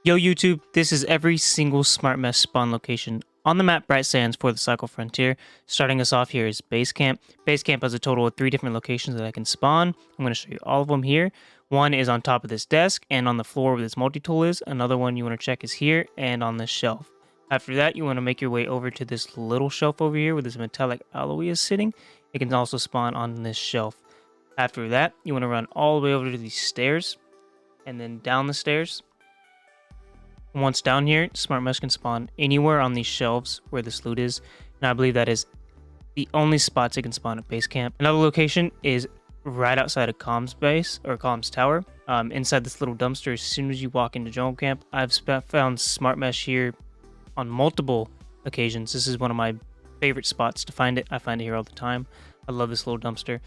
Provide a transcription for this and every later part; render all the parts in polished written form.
Yo YouTube, this is every single smart mesh spawn location on the map Bright Sands for the Cycle Frontier. Starting us off here is Basecamp. Basecamp has a total of 3 different locations that I can spawn. I'm going to show you all of them here. One is on top of this desk and on the floor where this multi-tool is. Another one you want to check is here and on this shelf. After that, you want to make your way over to this little shelf over here where this metallic alloy is sitting. It can also spawn on this shelf. After that, you want to run all the way over to these stairs and then down the stairs. Once down here, Smart Mesh can spawn anywhere on these shelves where this loot is, and I believe that is the only spots it can spawn at Basecamp. Another location is right outside of Comms Base, or Comms Tower, inside this little dumpster. As soon as you walk into Jungle Camp, I've found Smart Mesh here on multiple occasions. This is one of my favorite spots to find it. I find it here all the time. I love this little dumpster.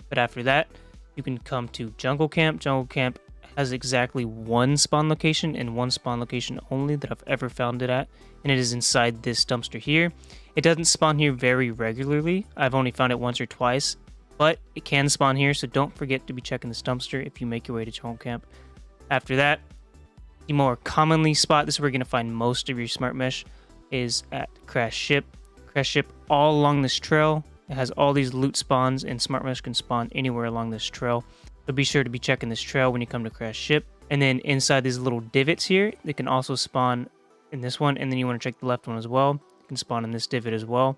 But after that, you can come to Jungle Camp. Jungle Camp has exactly one spawn location and one spawn location only that I've ever found it at, and it is inside this dumpster here. It doesn't spawn here very regularly. I've only found it once or twice, but it can spawn here, so don't forget to be checking this dumpster if you make your way to Jungle Camp. After that, the more commonly spot, this is where you're going to find most of your smart mesh, is at Crash Ship. Crash Ship all along this trail. It has all these loot spawns, and smart mesh can spawn anywhere along this trail. So be sure to be checking this trail when you come to Crash Ship. And then inside these little divots here, they can also spawn in this one. And then you want to check the left one as well. You can spawn in this divot as well.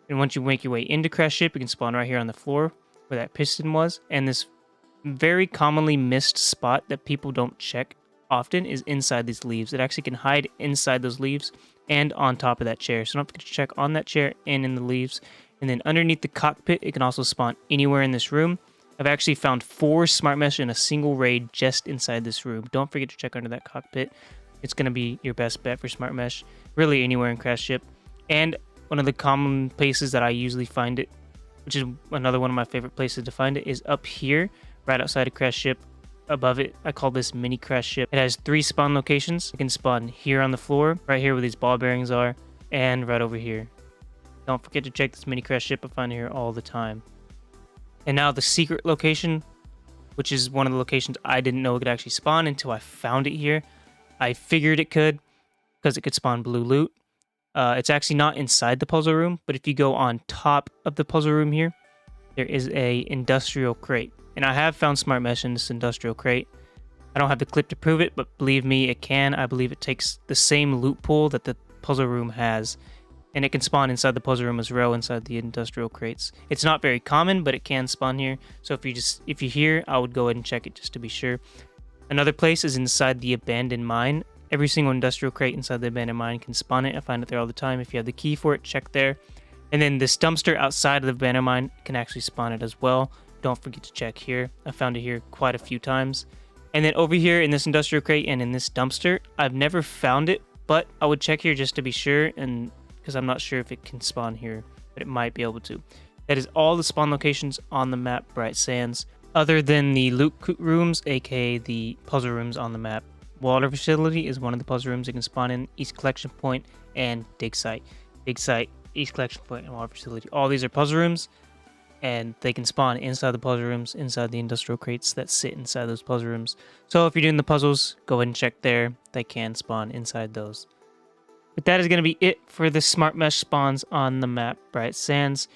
And once you make your way into Crash Ship, you can spawn right here on the floor where that piston was. And this very commonly missed spot that people don't check often is inside these leaves. It actually can hide inside those leaves and on top of that chair. So don't forget to check on that chair and in the leaves. And then underneath the cockpit, it can also spawn anywhere in this room. I've actually found 4 smart mesh in a single raid just inside this room. Don't forget to check under that cockpit. It's going to be your best bet for smart mesh, really anywhere in Crash Ship. And one of the common places that I usually find it, which is another one of my favorite places to find it, is up here, right outside of Crash Ship. Above it, I call this mini Crash Ship. It has 3 spawn locations. It can spawn here on the floor, right here where these ball bearings are, and right over here. Don't forget to check this mini Crash Ship. I find it here all the time. And now the secret location, which is one of the locations I didn't know it could actually spawn until I found it here. I figured it could, because it could spawn blue loot. It's actually not inside the puzzle room, but if you go on top of the puzzle room here, there is a industrial crate. And I have found smart mesh in this industrial crate. I don't have the clip to prove it, but believe me, it can. I believe it takes the same loot pool that the puzzle room has. And it can spawn inside the puzzle room as well, inside the industrial crates. It's not very common, but it can spawn here. So if you're here, I would go ahead and check it just to be sure. Another place is inside the abandoned mine. Every single industrial crate inside the abandoned mine can spawn it. I find it there all the time. If you have the key for it, check there. And then this dumpster outside of the abandoned mine can actually spawn it as well. Don't forget to check here. I found it here quite a few times. And then over here in this industrial crate and in this dumpster, I've never found it, but I would check here just to be sure, and because I'm not sure if it can spawn here, but it might be able to. That is all the spawn locations on the map Bright Sands, other than the loot rooms, aka the puzzle rooms on the map. Water Facility is one of the puzzle rooms it can spawn in, East Collection Point, and Dig Site. Dig Site, East Collection Point, and Water Facility. All these are puzzle rooms, and they can spawn inside the puzzle rooms, inside the industrial crates that sit inside those puzzle rooms. So if you're doing the puzzles, go ahead and check there. They can spawn inside those. But that is going to be it for the smart mesh spawns on the map Bright Sands.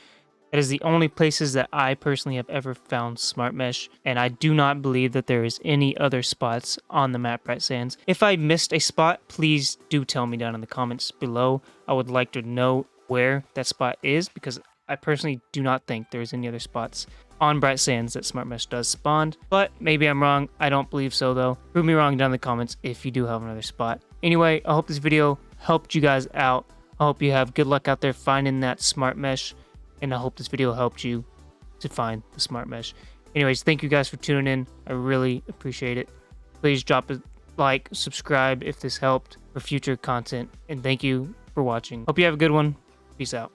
That is the only places that I personally have ever found smart mesh, and I do not believe that there is any other spots on the map Bright Sands. If I missed a spot, please do tell me down in the comments below. I would like to know where that spot is, because I personally do not think there's any other spots on Bright Sands that smart mesh does spawn. But maybe I'm wrong. I don't believe so though. Prove me wrong down in the comments if you do have another spot. Anyway, I hope this video helped you guys out. I hope you have good luck out there finding that smart mesh, and I hope this video helped you to find the smart mesh. Anyways, thank you guys for tuning in. I really appreciate it. Please drop a like, subscribe if this helped for future content, and thank you for watching. Hope you have a good one. Peace out.